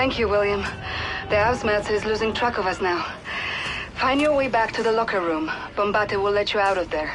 Thank you, William. The Hausmaster is losing track of us now. Find your way back to the locker room. Bombate will let you out of there.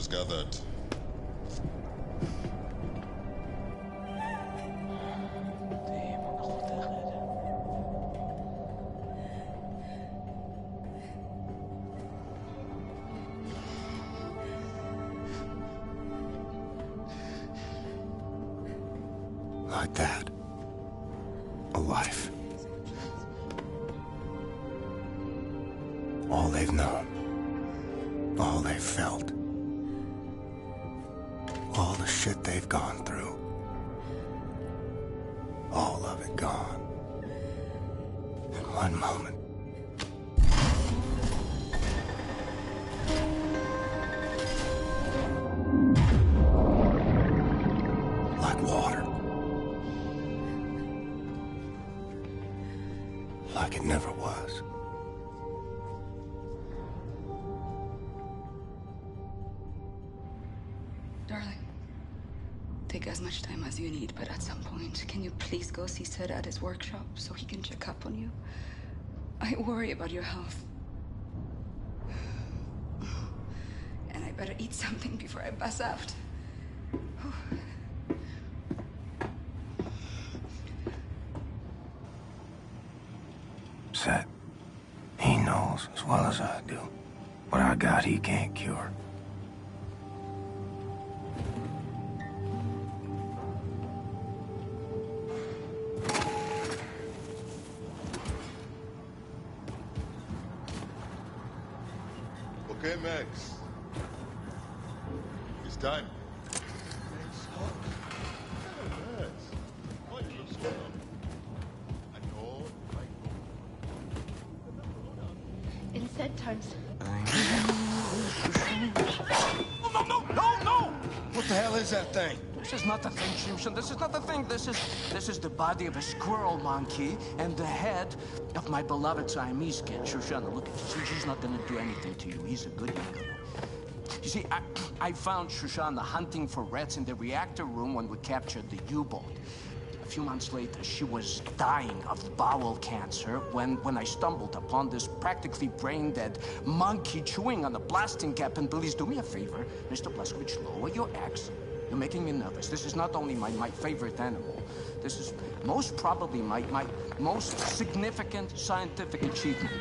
Reports gathered. Like that. A life. All they've known. All they've felt. All the shit they've gone through. All of it gone. In one moment. Like water. Like it never was. Darling, take as much time as you need, but at some point, can you please go see Sid at his workshop so he can check up on you? I worry about your health. And I better eat something before I pass out. Set. He knows as well as I do. What I got, he can't cure. Okay, Max. It's time. Max. Why you look so dumb? I know, In said times. No! What the hell is that thing? This is not the thing, Simpson. This is not the thing. This is the body of a squirrel monkey and the head of my beloved Siamese cat, Shoshana. Look, she's not gonna do anything to you. He's a good nigga. You see, I found Shoshana hunting for rats in the reactor room when we captured the U-boat. A few months later, she was dying of bowel cancer when I stumbled upon this practically brain-dead monkey chewing on a blasting cap. And please do me a favor, Mr. Blazkowicz, lower your axe. You're making me nervous. This is not only my favorite animal. This is most probably my most significant scientific achievement.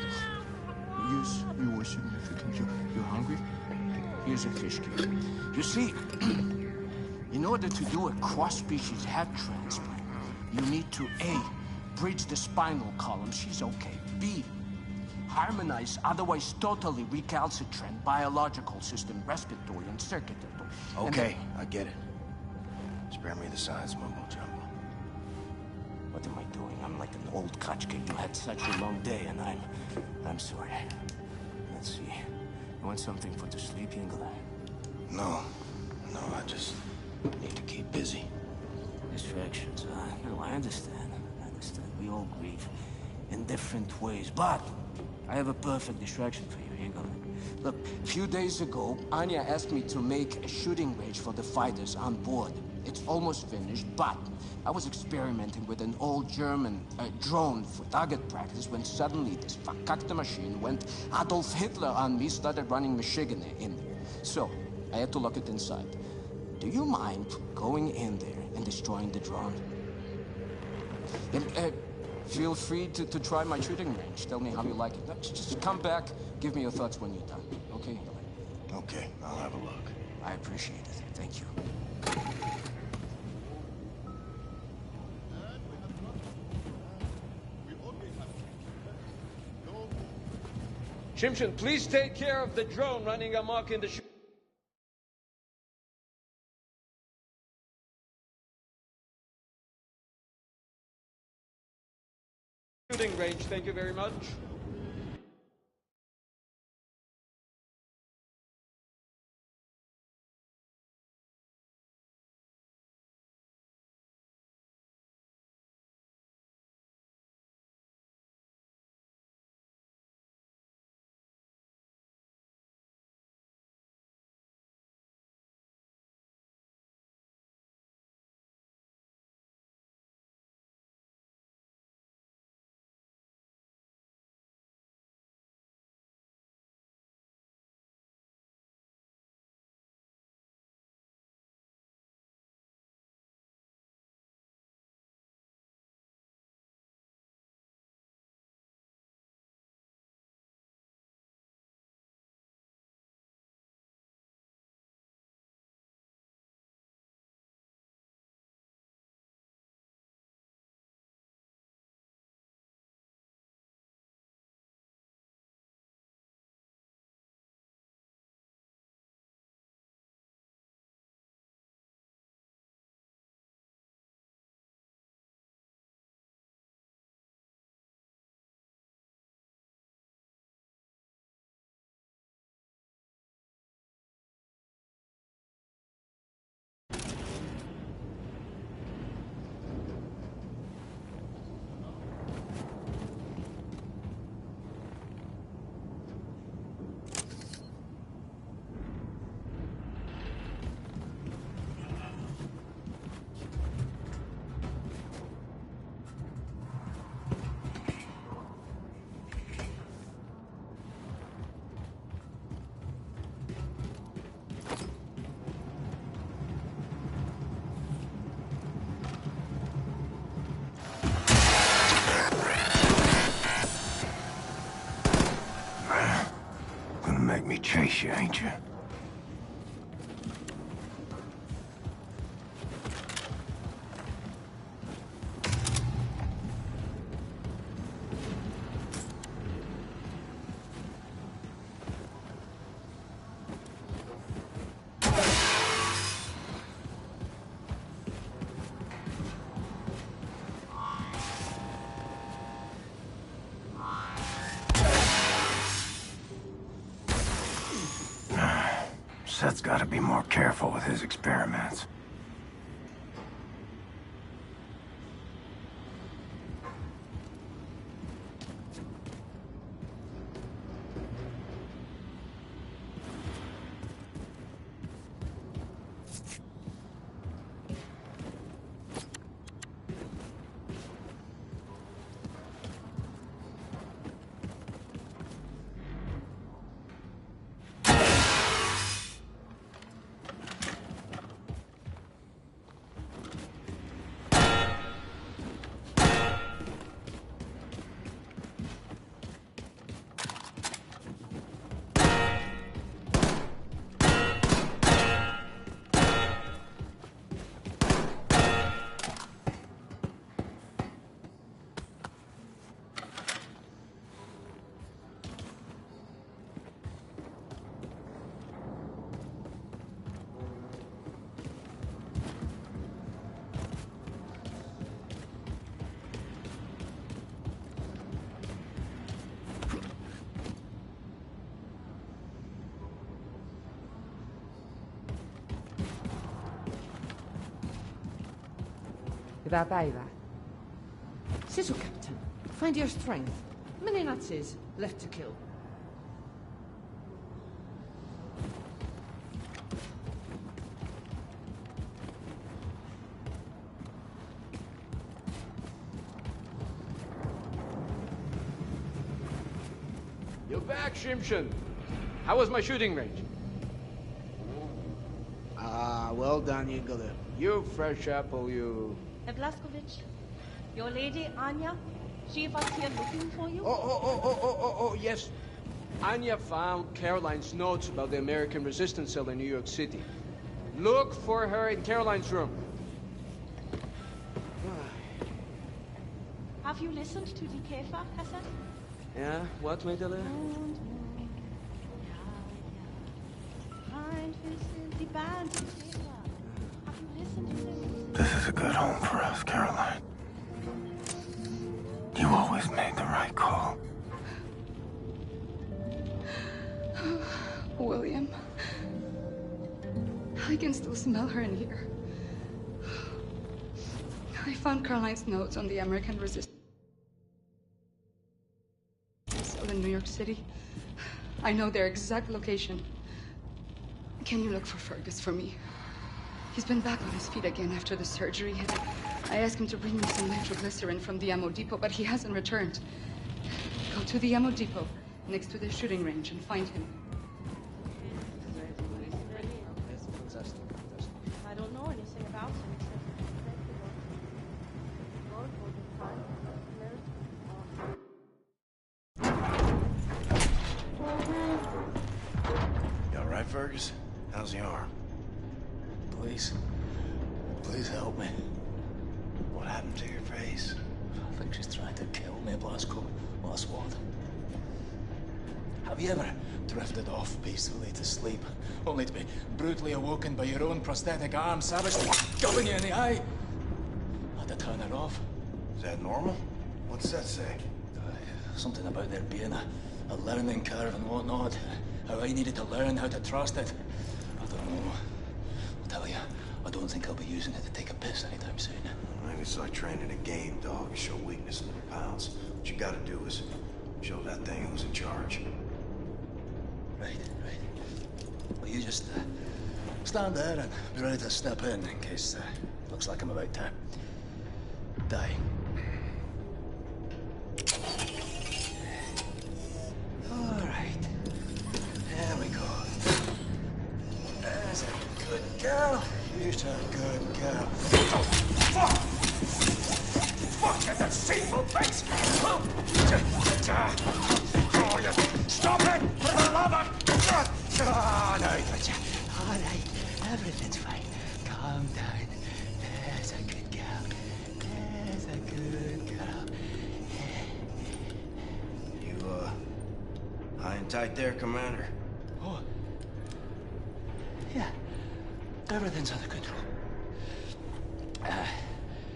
Yes, you were significant. You're hungry? Here's a fish cake. You see, in order to do a cross-species head transplant, you need to A, bridge the spinal column. She's okay. B, harmonize otherwise totally recalcitrant biological system, respiratory and circulatory. Okay, I get it. Spare me the science mumbo jumbo. What am I doing? I'm like an old kachka. You had such a long day, and I'm sorry. Let's see. You want something for the sleep, Ingela? No, I just need to keep busy. Distractions, no, I understand. We all grieve in different ways, but I have a perfect distraction for you, Ingela. Look, a few days ago, Anya asked me to make a shooting range for the fighters on board. It's almost finished, but I was experimenting with an old German drone for target practice when suddenly this verkackte machine went Adolf Hitler on me, started running Michigan in there. So, I had to lock it inside. Do you mind going in there and destroying the drone? And, feel free to try my shooting range. Tell me how you like it. Just come back, give me your thoughts when you're done, okay? Okay, I'll have a look. I appreciate it. Thank you. Shimshon, please take care of the drone running amok in the shooting range. Thank you very much. make me chase you, ain't you? Seth's got to be more careful with his experiments. Gyda Baira. Sizzle, Captain. Find your strength. Many Nazis left to kill. You're back, Shimshon. How was my shooting range? Well done, Ingele. You fresh apple, you... Herr Blaskovich, your lady, Anya, she was here looking for you. Oh, yes. Anya found Caroline's notes about the American resistance cell in New York City. Look for her in Caroline's room. Have you listened to the Käfer, Hassan? Yeah, what, Mädele? The band, the Käfer. Have you listened to them? This is a good home for us, Caroline. You always made the right call. William. I can still smell her in here. I found Caroline's notes on the American resistance cell in New York City. I know their exact location. Can you look for Fergus for me? He's been back on his feet again after the surgery. I asked him to bring me some nitroglycerin from the ammo depot, but he hasn't returned. Go to the ammo depot next to the shooting range and find him. I don't know anything about him except You all right, Fergus? How's the arm? Please help me. What happened to your face? I think she's trying to kill me, Blasco. Last word. Have you ever drifted off peacefully to sleep, only to be brutally awoken by your own prosthetic arm savagely gubbing you in the eye? I had to turn it off. Is that normal? What's that say? Something about there being a learning curve and whatnot. How I needed to learn how to trust it. I don't know. I'll tell you, I don't think I'll be using it to take a piss anytime soon. Maybe it's like training a game dog. You show weakness in the pounds. What you gotta do is show that thing who's in charge. Right. Well, you just stand there and be ready to step in case looks like I'm about to die. All right. There we go. There's a good girl. You're a good girl. Oh, fuck! Fuck, you deceitful face! Oh, you... Stop it! For the love of... Oh, no, gotcha. All right, everything's fine. Calm down. There's a good girl. There's a good girl. You, high and tight there, Commander? Oh. Yeah. Everything's under control.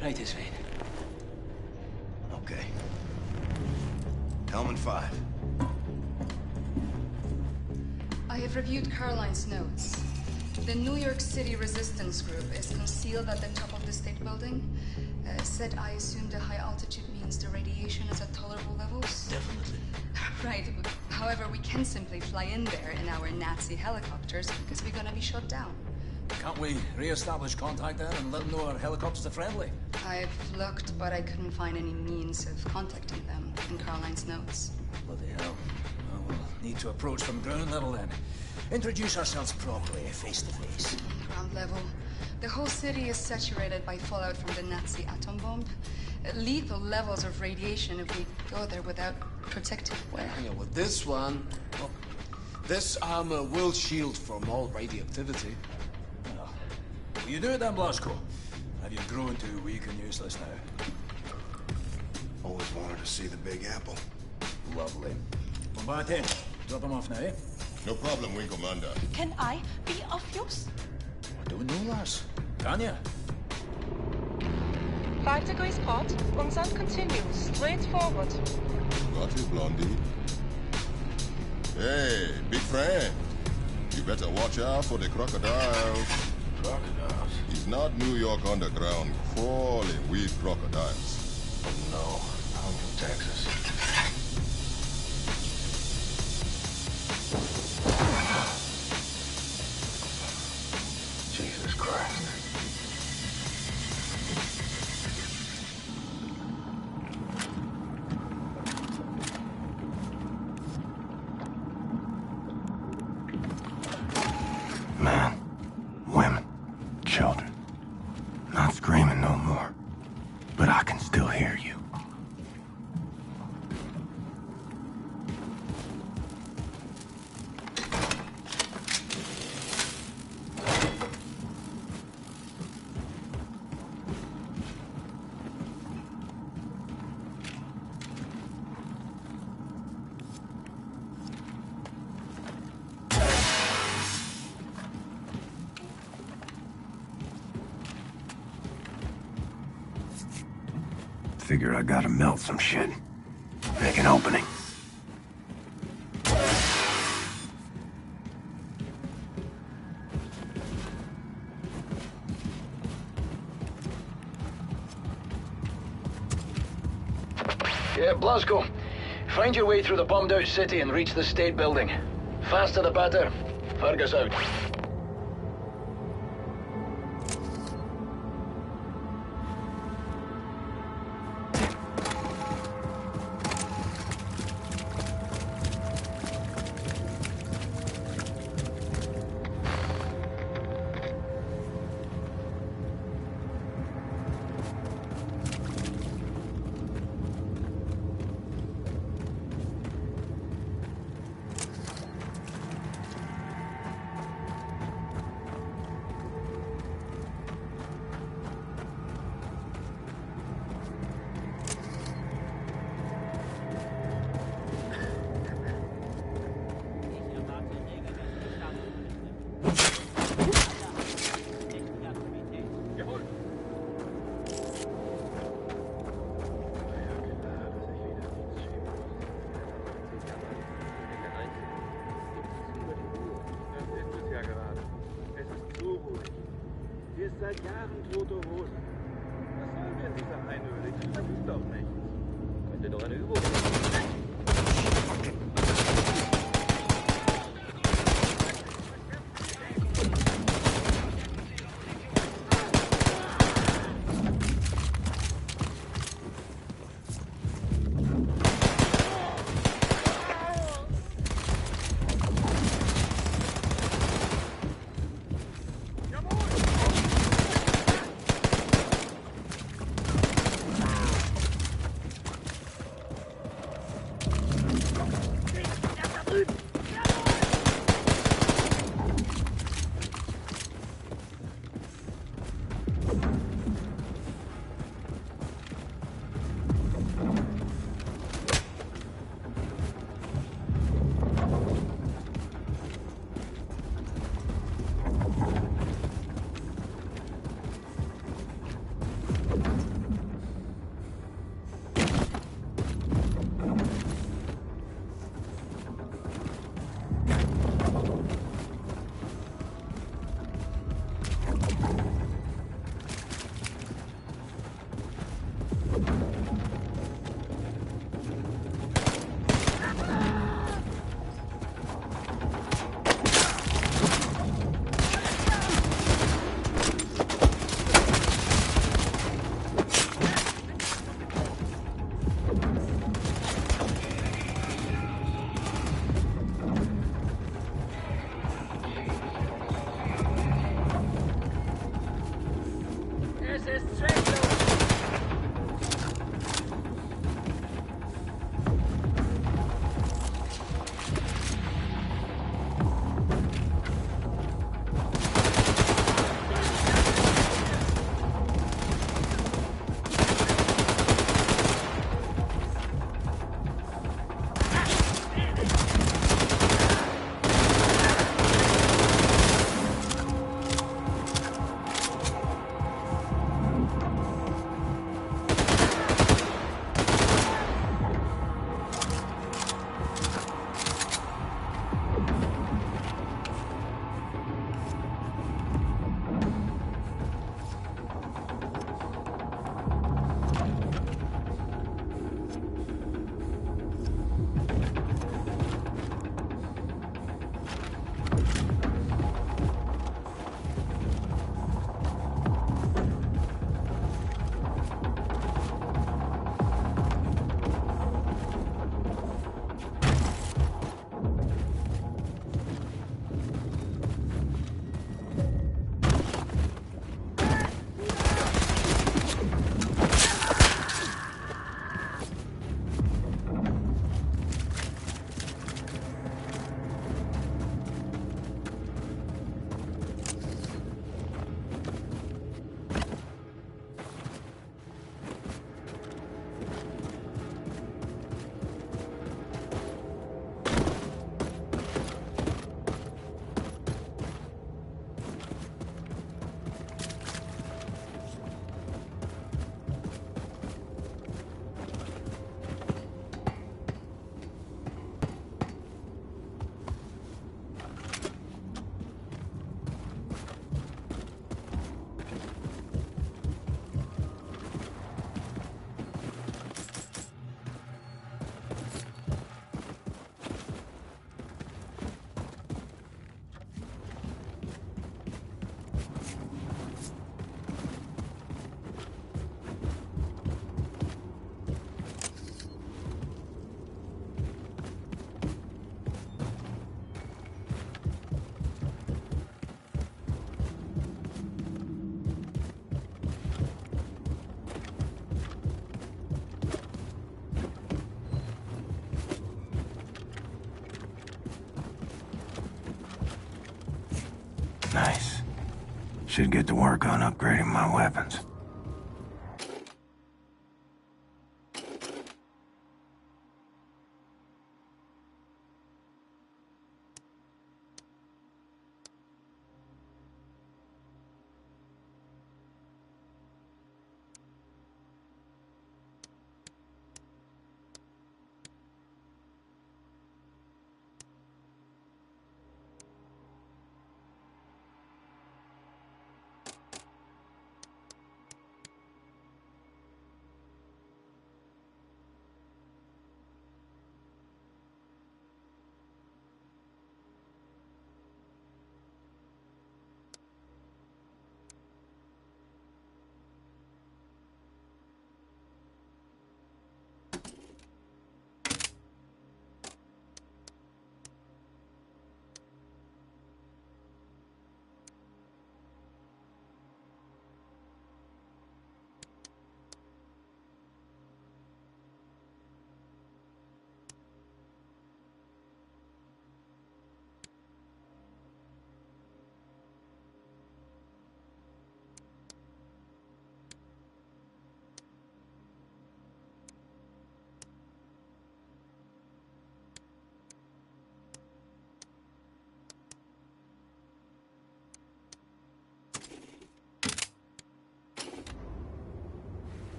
Right is fine. Okay. Helmet 5. I have reviewed Caroline's notes. The New York City resistance group is concealed at the top of the state building. Said I assume the high altitude means the radiation is at tolerable levels? Definitely. Right. However, we can simply fly in there in our Nazi helicopters because we're gonna be shot down. Can't we re-establish contact then and let them know our helicopters are friendly? I've looked, but I couldn't find any means of contacting them in Caroline's notes. Bloody hell. Well, we'll need to approach from ground level then. Introduce ourselves properly, face to face. Ground level. The whole city is saturated by fallout from the Nazi atom bomb. Lethal levels of radiation if we go there without protective wear. Yeah, with this one, well, this armor will shield from all radioactivity. Will you do it then, Blasco? Have you grown too weak and useless now? Always wanted to see the Big Apple. Lovely. Combate, drop him off now, eh? No problem, Wing Commander. Can I be of use? I don't know, lass. Can ya? 5 degrees port. Unsand continues. Straight forward. Got it, Blondie. Hey, big friend. You better watch out for the crocodiles. Crocodiles? It's not New York underground crawling with crocodiles. No, I'm from Texas. Jesus Christ. Man, women, children. Not screaming no more. But I can still hear you. Figure I gotta melt some shit. Make an opening. Yeah, Blasco. Find your way through the bombed-out city and reach the state building. Faster the better. Fergus out. Seit Jahren tote Hose. Was soll denn dieser Einölig? Das ist doch nichts. Könnte doch eine Übung sein. Should get to work on upgrading my weapons.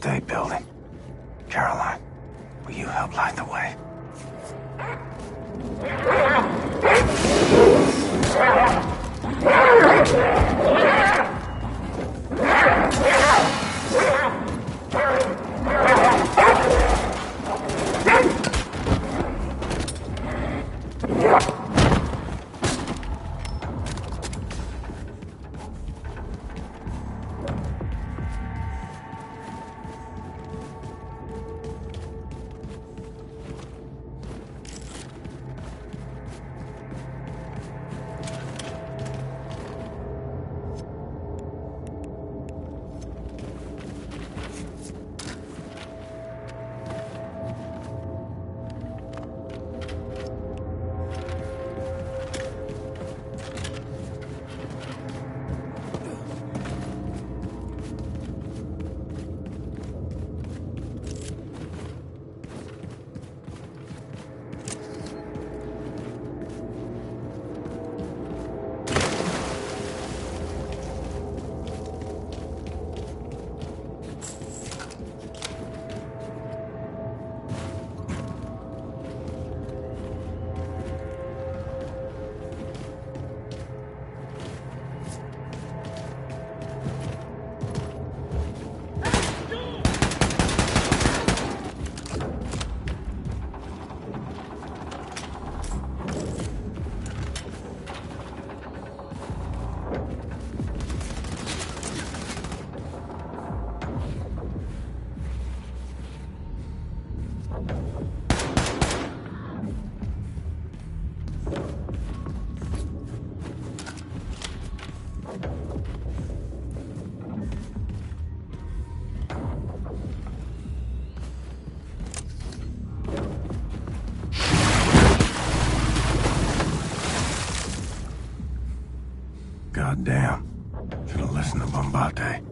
State Building. Caroline, will you help light the way? Goddamn. Should have listened to Bombate.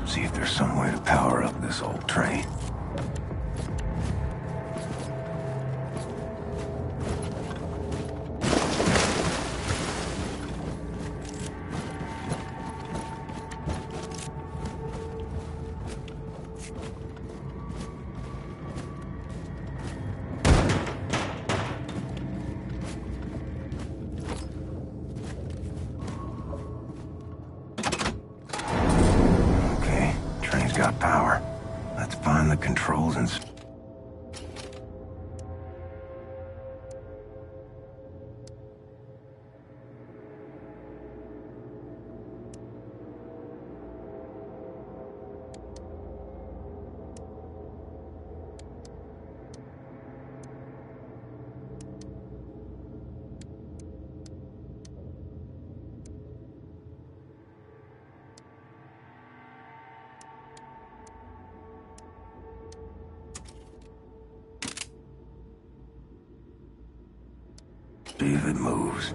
See if there's some way to power up this old train. Got power. Let's find the controls and... if it moves.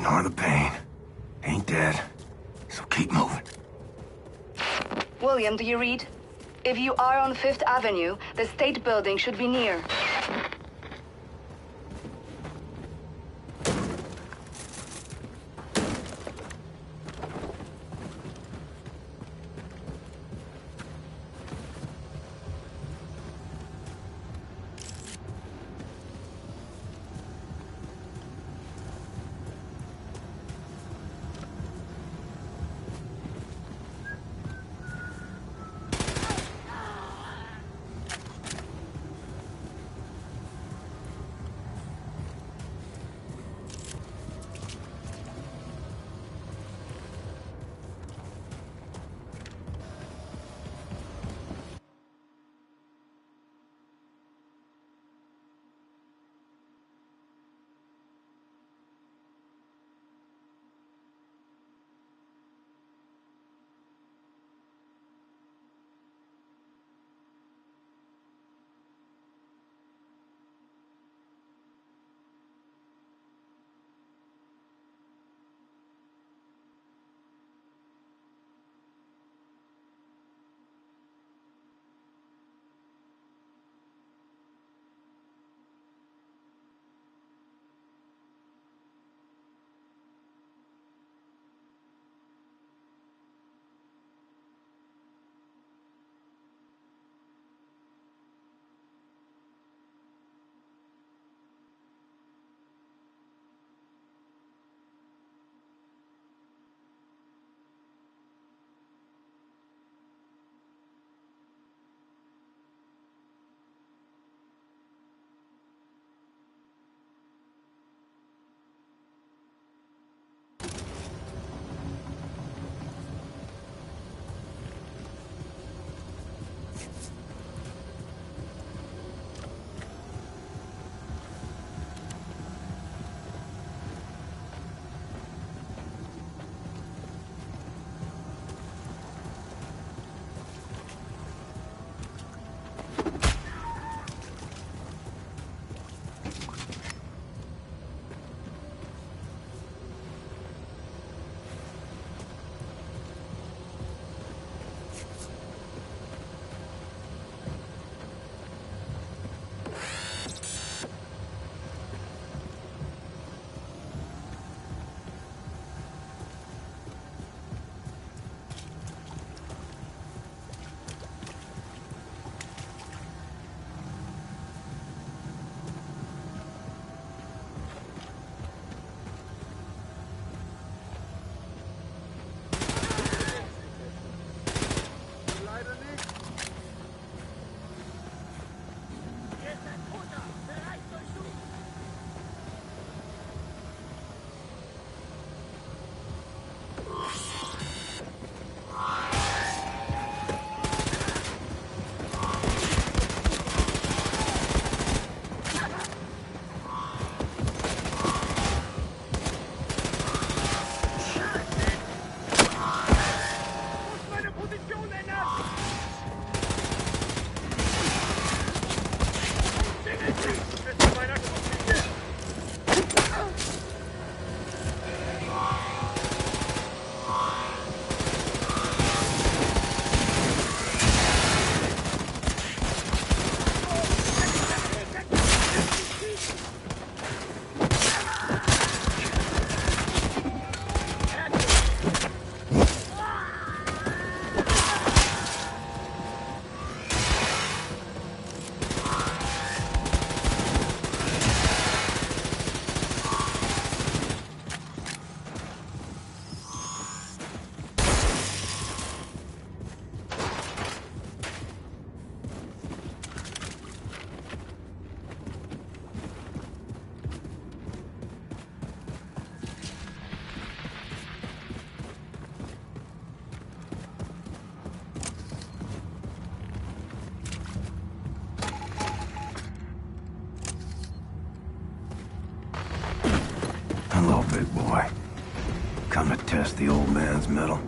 Ignore the pain. Ain't dead. So keep moving. William, do you read? If you are on 5th Avenue, the State Building should be near. leider nicht. Hier ist ein Toter. Bereit durchsuchen. Hello, big boy. Come to test the old man's mettle?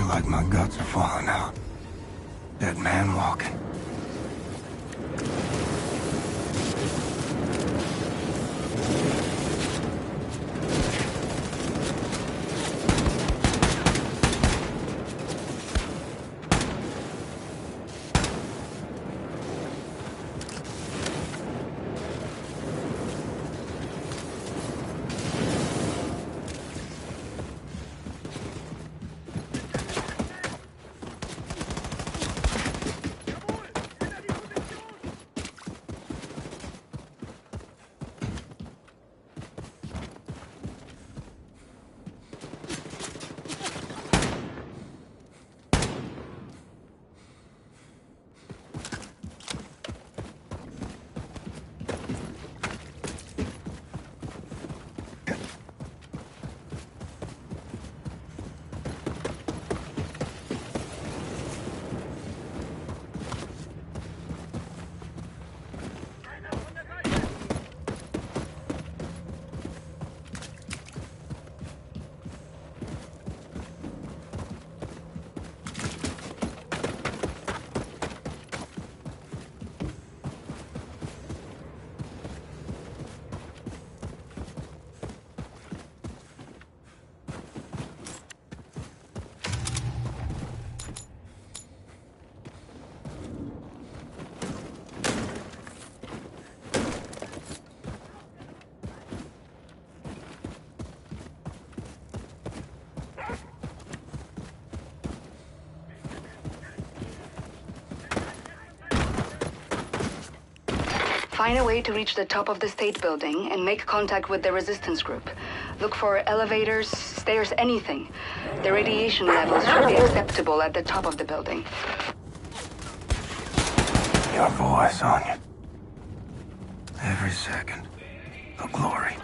Like my guts are falling out. Dead man walking. Find a way to reach the top of the state building and make contact with the resistance group. Look for elevators, stairs, anything. The radiation levels should be acceptable at the top of the building. Your voice, Anya. Every second. A glory.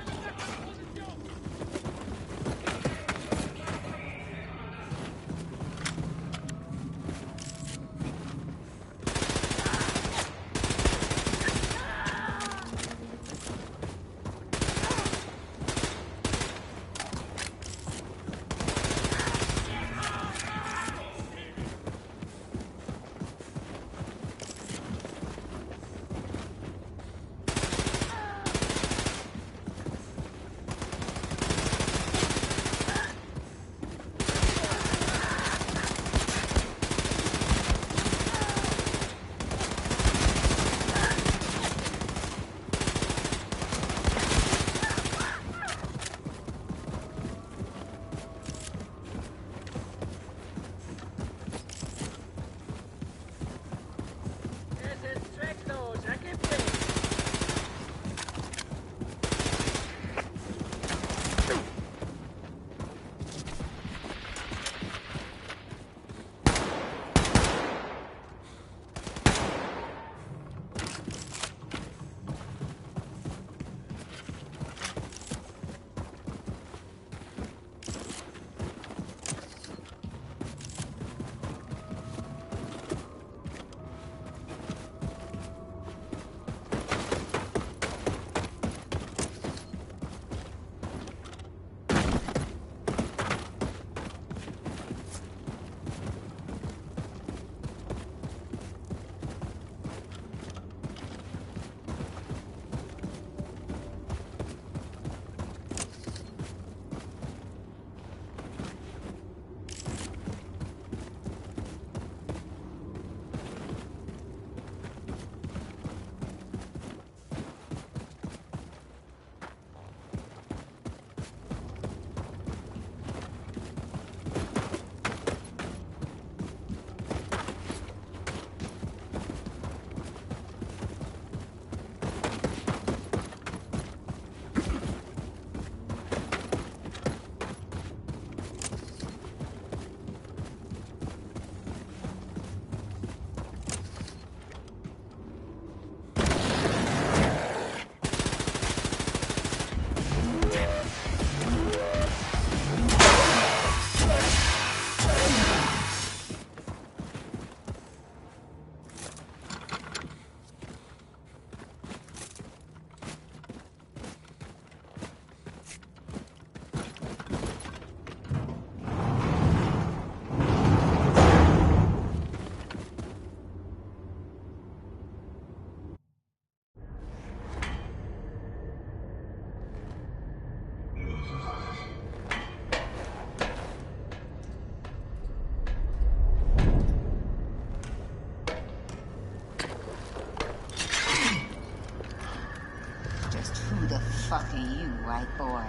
Fuck are you, white boy?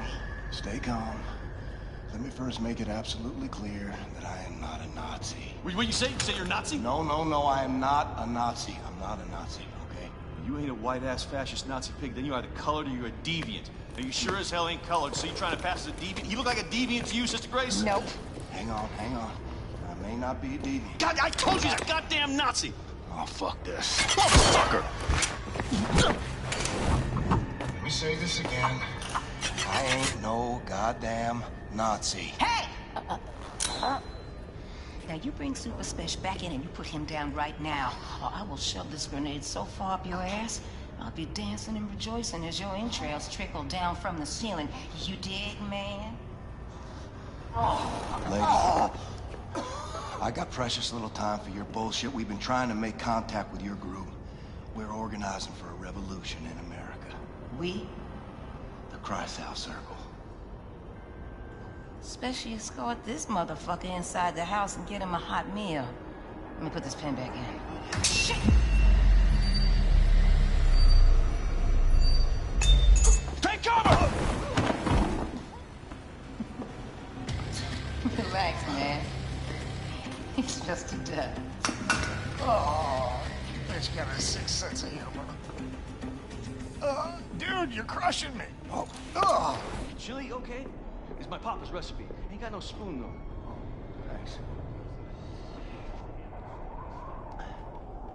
Stay calm. Let me first make it absolutely clear that I am not a Nazi. What you say? You say you're a Nazi? No, I am not a Nazi. I'm not a Nazi, okay? You ain't a white-ass fascist Nazi pig, then you're either colored or you're a deviant. Now, you sure as hell ain't colored, so you trying to pass as a deviant? He look like a deviant to you, Sister Grace? Nope. Hang on. I may not be a deviant. God, I told you he's a goddamn Nazi! Oh, fuck this. Motherfucker! Let me say this again. I ain't no goddamn Nazi. Hey! Now you bring Super Special back in and you put him down right now, or I will shove this grenade so far up your ass, I'll be dancing and rejoicing as your entrails trickle down from the ceiling. You dig, man? Lady, I got precious little time for your bullshit. We've been trying to make contact with your group. We're organizing for a revolution in America. We? The Kreisau Circle. Especially escort this motherfucker inside the house and get him a hot meal. Let me put this pen back in. Shit! Take cover! Relax, man. He's just a duck. Oh, bitch got a sick sense of humor. Dude, you're crushing me. Chili, okay? It's my papa's recipe. Ain't got no spoon, though. Thanks.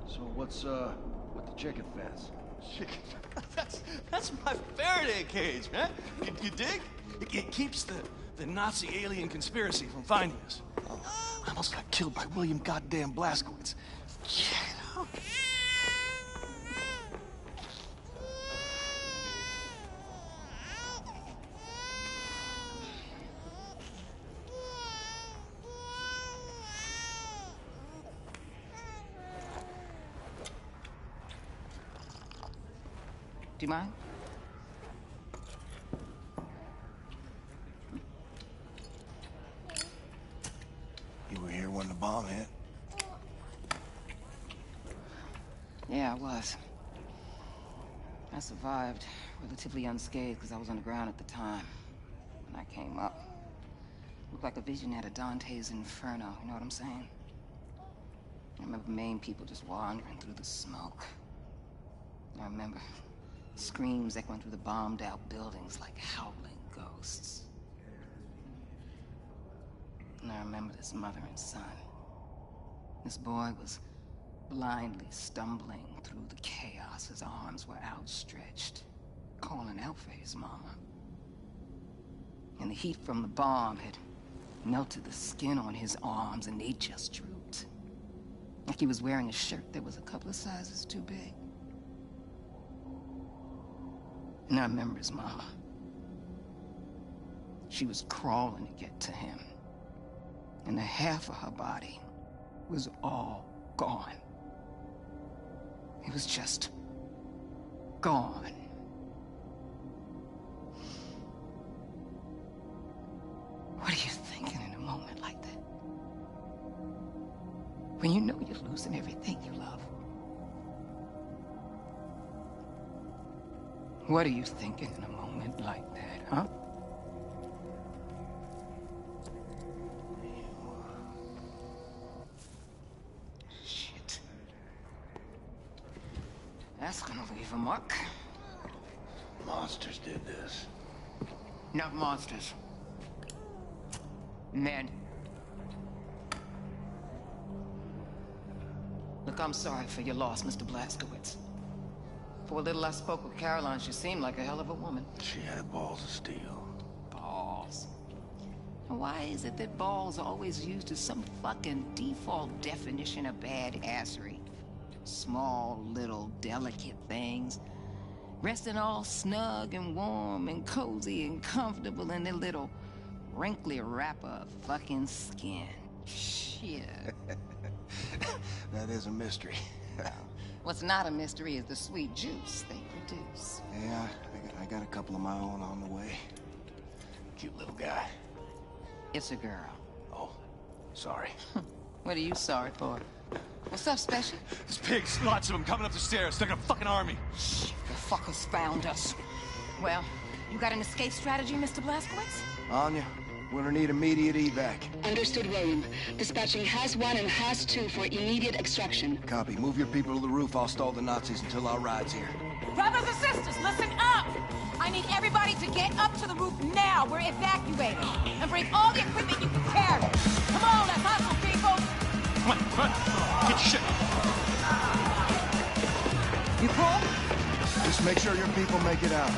So what's with the chicken fence? Chicken. That's my Faraday cage, man. You dig? It keeps the Nazi alien conspiracy from finding us. I almost got killed by William goddamn Blazkowicz. Yeah. Do you mind? You were here when the bomb hit? Yeah, I was. I survived relatively unscathed because I was on the ground at the time. When I came up, looked like a vision out of Dante's Inferno, you know what I'm saying? I remember Maine people just wandering through the smoke. I remember screams echoing through the bombed-out buildings like howling ghosts. And I remember this mother and son. This boy was blindly stumbling through the chaos. His arms were outstretched, calling out for his mama. And the heat from the bomb had melted the skin on his arms, and they just drooped. Like he was wearing a shirt that was a couple of sizes too big. And I remember his mama. She was crawling to get to him. And the half of her body was all gone. It was just gone. What are you thinking in a moment like that? When you know you're losing everything you love. What are you thinking in a moment like that, huh? Shit. That's gonna leave a mark. Monsters did this. Not monsters. Men. Look, I'm sorry for your loss, Mr. Blazkowicz. For a little I spoke with Caroline, she seemed like a hell of a woman. She had balls of steel. Balls. Why is it that balls are always used as some fucking default definition of badassery? Small, little, delicate things. Resting all snug and warm and cozy and comfortable in their little wrinkly wrapper of fucking skin. Shit. That is a mystery. What's not a mystery is the sweet juice they produce. Yeah, I got a couple of my own on the way. Cute little guy. It's a girl. Oh, sorry. What are you sorry for? What's up, Special? There's pigs, lots of them coming up the stairs. They're like a fucking army. Shit, the fuckers found us. Well, you got an escape strategy, Mr. Blazkowicz? Anya, we're gonna need immediate evac. Understood, William. Dispatching Has-1 and Has-2 for immediate extraction. Copy. Move your people to the roof. I'll stall the Nazis until our ride's here. Brothers and sisters, listen up! I need everybody to get up to the roof now. We're evacuating. And bring all the equipment you can carry. Come on, let's hustle, people! Come on, come on. Get your shit. You cool? Just make sure your people make it out.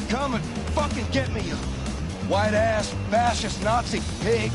Come and fucking get me, you white-ass, fascist Nazi pig.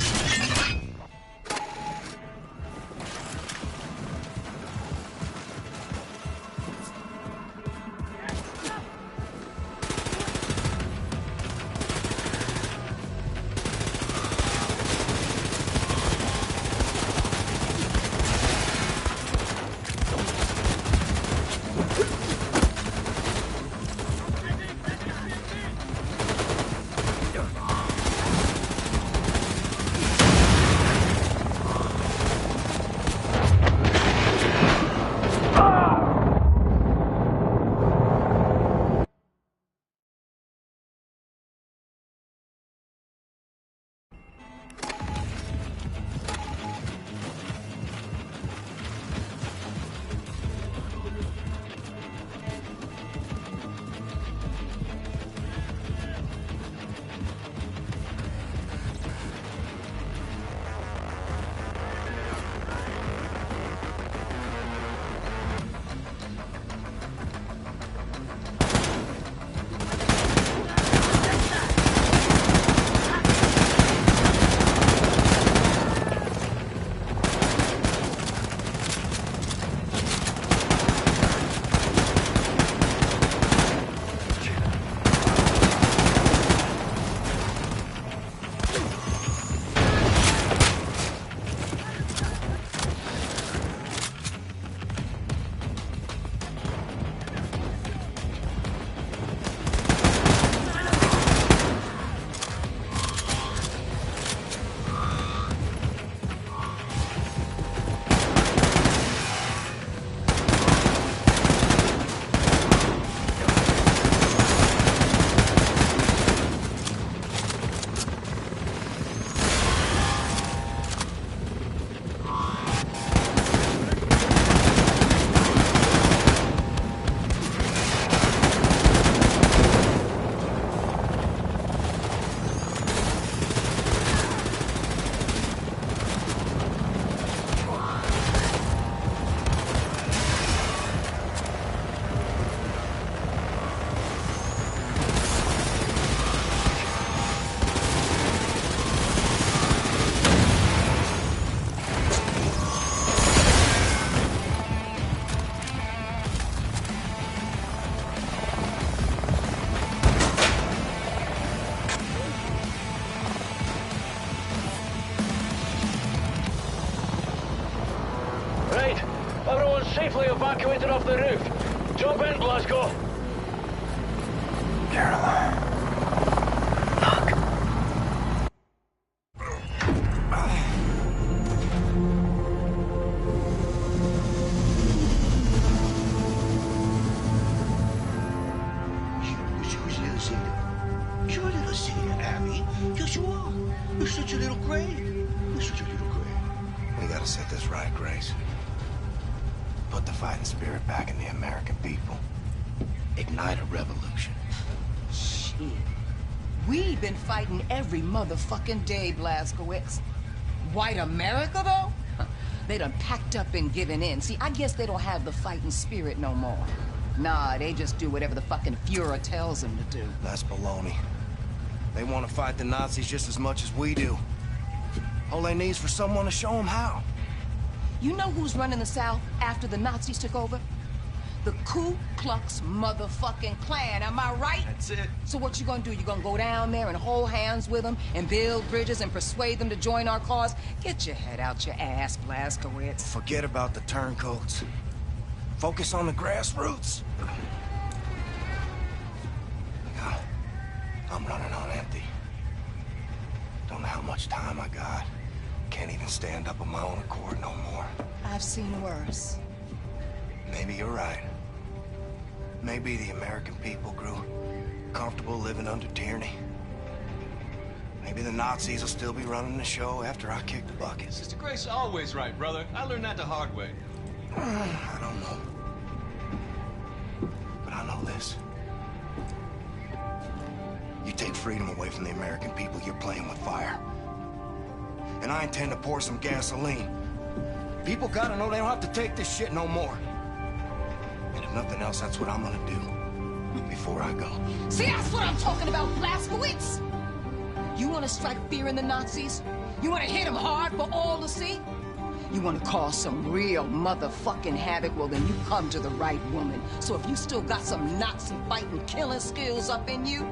evacuated off the roof. Jump in, Blasco. Caroline. You're a little sailor, Abby. Yes, you are. You're such a little Grace. You're such a little Grace. We gotta set this right, Grace. Put the fighting spirit back in the American people. Ignite a revolution. Shit. We've been fighting every motherfucking day, Blazkowicz. White America, though? They done packed up and given in. See, I guess they don't have the fighting spirit no more. Nah, they just do whatever the fucking Fuhrer tells them to do. That's baloney. They want to fight the Nazis just as much as we do. All they need is for someone to show them how. You know who's running the South after the Nazis took over? The Ku Klux motherfucking Klan, am I right? That's it. So what you gonna do? You gonna go down there and hold hands with them and build bridges and persuade them to join our cause? Get your head out your ass, Blazkowicz. Forget about the turncoats. Focus on the grassroots. God, I'm running on empty. Don't know how much time I got. Can't even stand up on my own accord no more. I've seen worse. Maybe you're right. Maybe the American people grew comfortable living under tyranny. Maybe the Nazis will still be running the show after I kick the bucket. Sister Grace is always right, brother. I learned that the hard way. I don't know. But I know this. You take freedom away from the American people, you're playing with fire. And I intend to pour some gasoline. People gotta know they don't have to take this shit no more. And if nothing else, that's what I'm gonna do before I go. See, that's what I'm talking about, Blazkowicz! You wanna strike fear in the Nazis? You wanna hit them hard for all to see? You wanna cause some real motherfucking havoc? Well, then you come to the right woman. So if you still got some Nazi fighting, killing skills up in you,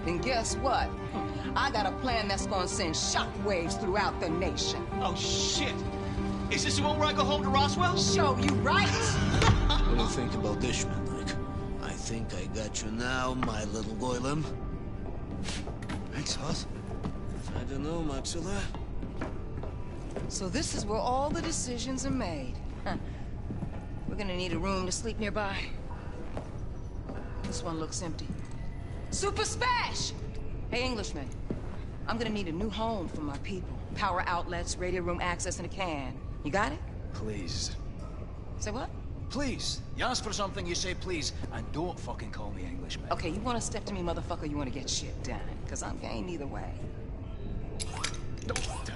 then guess what? I got a plan that's gonna send shockwaves throughout the nation. Oh, shit! Is this the one where I go home to Roswell? Show you right! What do you think about this, Schmidtlich? I think I got you now, my little Goylem. Thanks, Hoss. I don't know, Maxilla. So this is where all the decisions are made. Huh. We're gonna need a room to sleep nearby. This one looks empty. Super Spash! Hey, Englishman. I'm gonna need a new home for my people. Power outlets, radio room access, and a can. You got it? Please. Say what? Please. You ask for something, you say please, and don't fucking call me Englishman. Okay, you wanna step to me, motherfucker, you wanna get shit done. Cause I'm game either way. Don't mind that.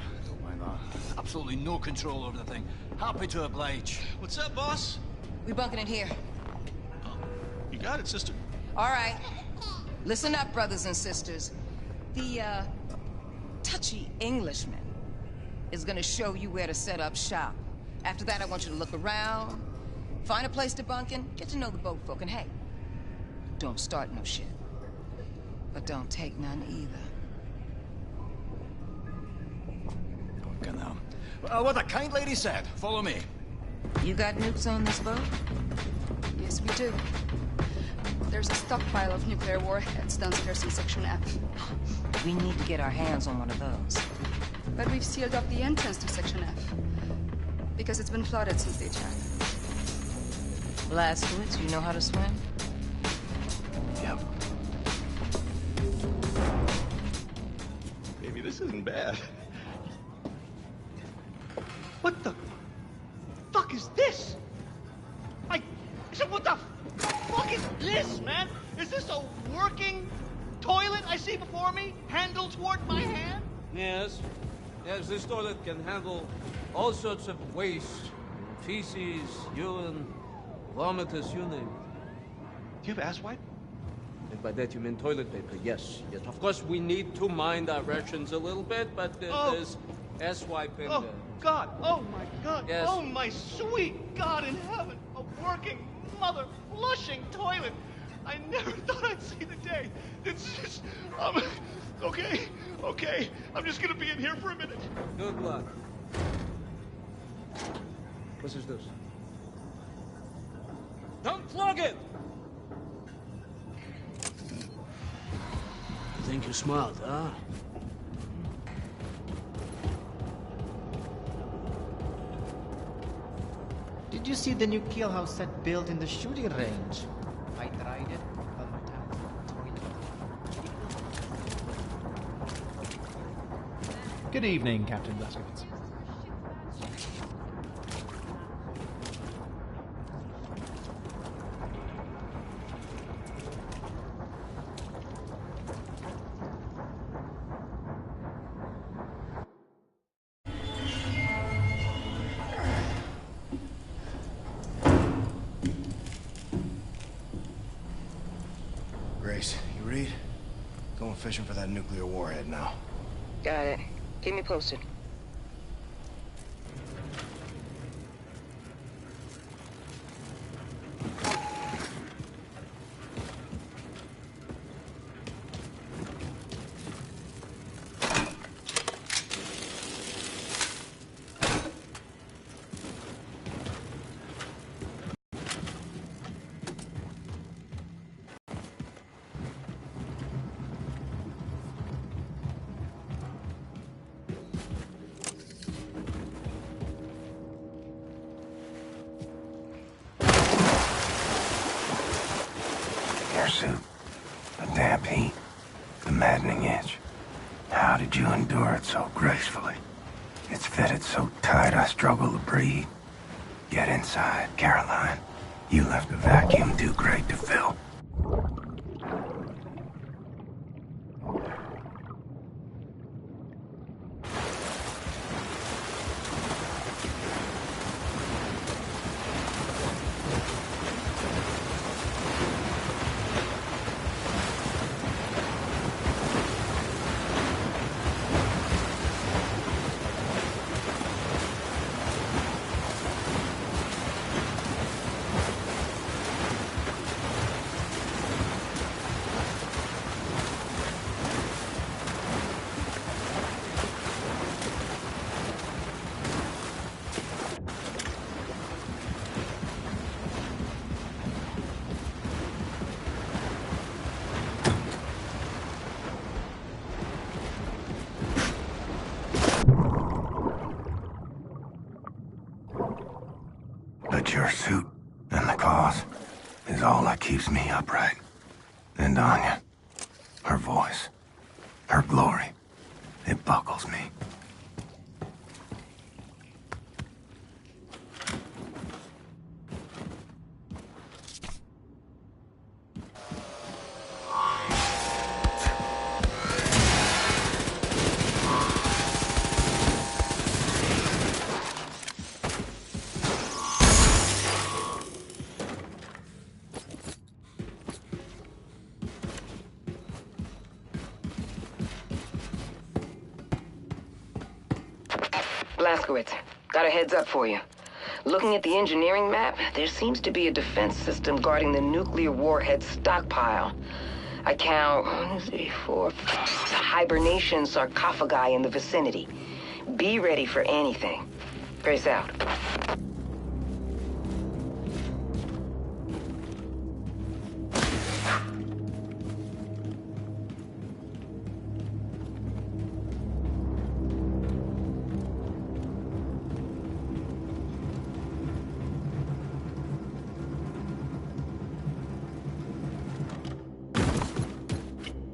Absolutely no control over the thing. Happy to oblige. What's up, boss? We bunking in here. You got it, sister. All right. Listen up, brothers and sisters. The, touchy Englishman is gonna show you where to set up shop. After that, I want you to look around, find a place to bunk in, get to know the boat folk, and hey, don't start no shit. But don't take none either. What the kind lady said. Follow me. You got nukes on this boat? Yes, we do. There's a stockpile of nuclear warheads downstairs in Section F. We need to get our hands on one of those. But we've sealed off the entrance to Section F. Because it's been flooded since the attack. Blazkowicz, you know how to swim? Yep. Maybe this isn't bad. What the fuck is this? I said, what the fuck is this, man? Is this a working toilet I see before me? Handle toward my hand? Yes. Yes, this toilet can handle all sorts of waste. Feces, urine, vomitus, you name it. Do you have ass wipe? And by that you mean toilet paper, yes. Yes, of course we need to mind our rations a little bit, but there's ass-wipe in Oh, God. Oh, my God. Yes. Oh, my sweet God in heaven. A working, mother, flushing toilet. I never thought I'd see the day. It's just, okay. I'm just gonna be in here for a minute. Good luck. What is this? Don't plug it! You think you're smart, huh? Did you see the new kill house set built in the shooting range? I tried it, but my time was in the toilet. Good evening, Captain Blazkowicz. Grace, you read? Going fishing for that nuclear warhead now. Got it. Keep me posted. Your suit, the damp heat, the maddening itch. How did you endure it so gracefully? It's fitted so tight I struggle to breathe. Get inside, Caroline. You left a vacuum too great to fill. But your suit and the cause is all that keeps me upright. And Anya, her voice, her glory, it buckles me. Blazkowicz, got a heads up for you. Looking at the engineering map, there seems to be a defense system guarding the nuclear warhead stockpile. I count 1, 2, 3, 4, 5 hibernation sarcophagi in the vicinity. Be ready for anything. Grace out.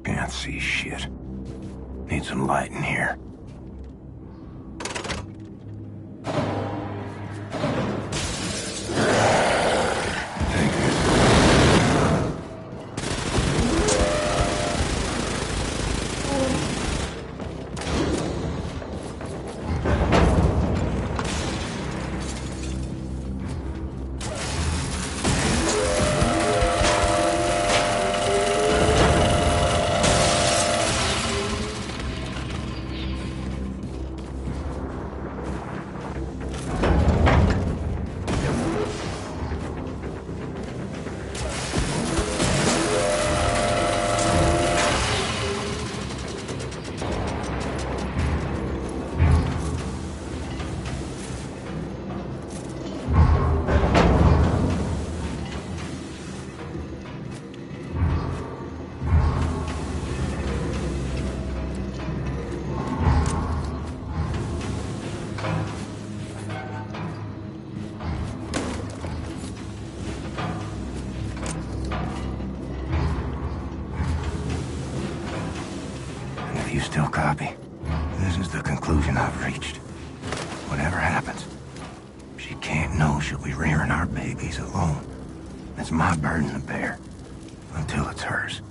Can't see shit. Need some light in here. still copy? This is the conclusion I've reached. Whatever happens, she can't know she'll be rearing our babies alone. It's my burden to bear, until it's hers.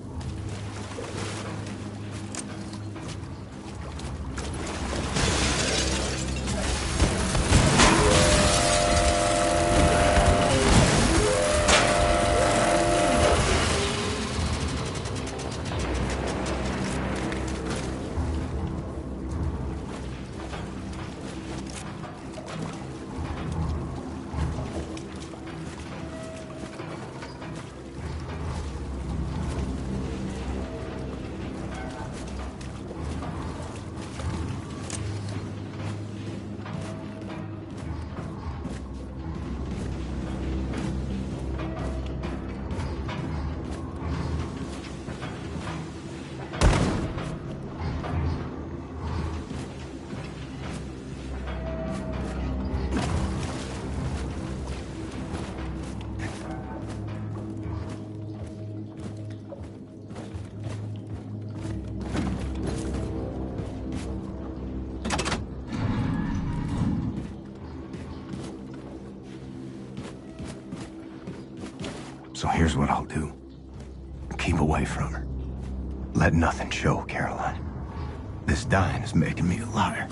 So here's what I'll do. Keep away from her. Let nothing show, Caroline. This dying is making me a liar.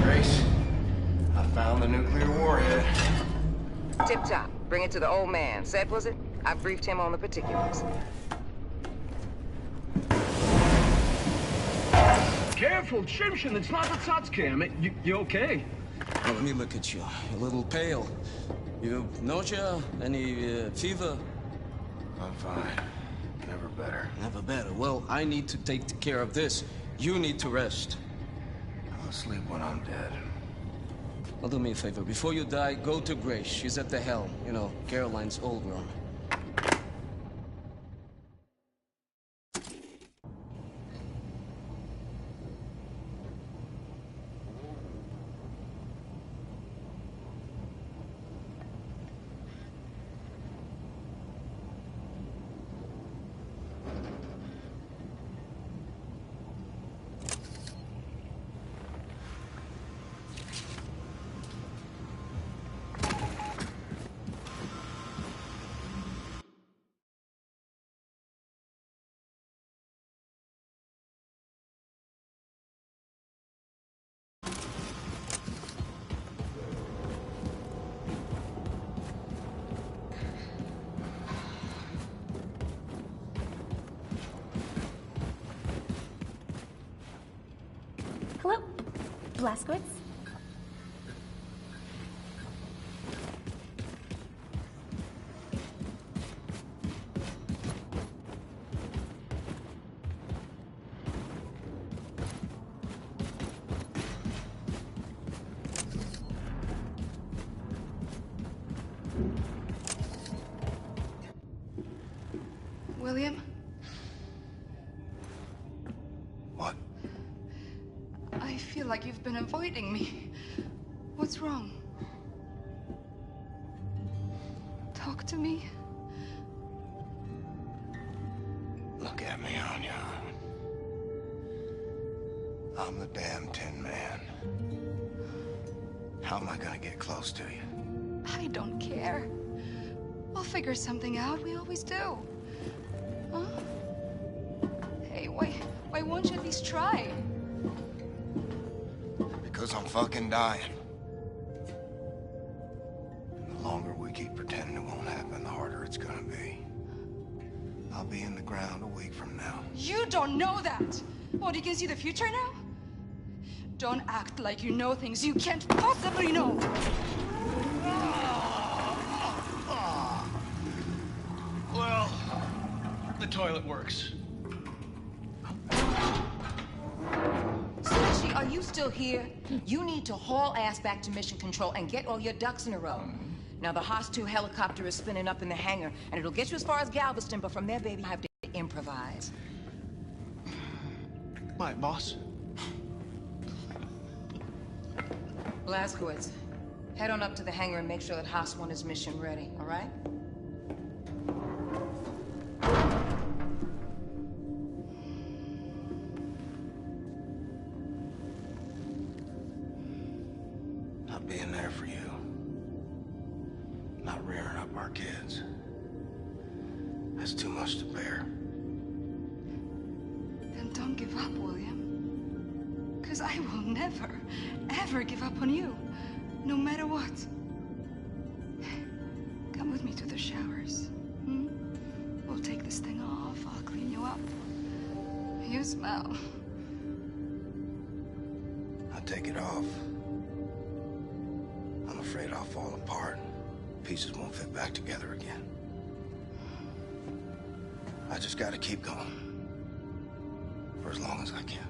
Grace, I found the nuclear warhead. Tip top. Bring it to the old man. Set, was it? I briefed him on the particulars. Careful, Shimshin, it's not the Tatsuki. You okay? Oh, let me look at you. You're a little pale. You nausea? Any fever? I'm fine. Never better. Never better. Well, I need to take care of this. You need to rest. I'll sleep when I'm dead. Well, do me a favor. Before you die, go to Grace. She's at the helm. You know, Caroline's old room. Hello, Blazkowicz? William? What? I feel like you've been avoiding me. What's wrong? Talk to me. Look at me, Anya. I'm the damn Tin Man. How am I gonna get close to you? I don't care. We'll figure something out. We always do. Huh? Hey, why won't you at least try? Because I'm fucking dying. The longer we keep pretending it won't happen, the harder it's gonna be. I'll be in the ground a week from now. You don't know that! What, you can see the future now? Don't act like you know things you can't possibly know! Well, the toilet works. Slushy, are you still here? You need to haul ass back to Mission Control and get all your ducks in a row. Now, the Haas 2 helicopter is spinning up in the hangar, and it'll get you as far as Galveston, but from there, baby, I have to improvise. My boss. Blazkowicz, head on up to the hangar and make sure that Haas 1 is mission ready, all right? Not being there for you. Not rearing up our kids. That's too much to bear. Then don't give up, William. Because I will never, ever give up on you. No matter what. Come with me to the showers. Hmm? We'll take this thing off. I'll clean you up. You smell. I take it off. I'm afraid I'll fall apart. Pieces won't fit back together again. I just gotta keep going. For as long as I can.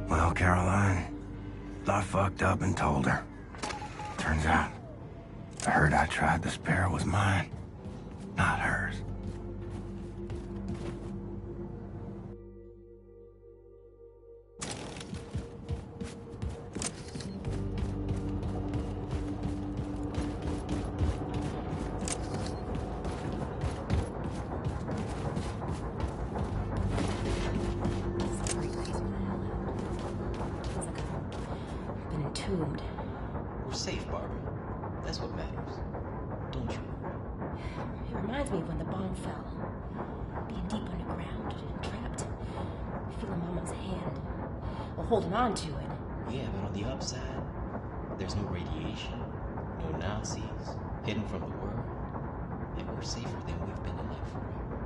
Well, Caroline, I fucked up and told her. Turns out, the hurt I tried to spare was mine, not hers. Been entombed. We're safe, Barbara. That's what matters. Don't you? It reminds me of when the bomb fell. being deep underground, trapped. Feeling Mama's hand. Well, holding on to it. Yeah, but on the upside, there's no radiation, no Nazis, hidden from the world, and we're safer than we've been in like forever.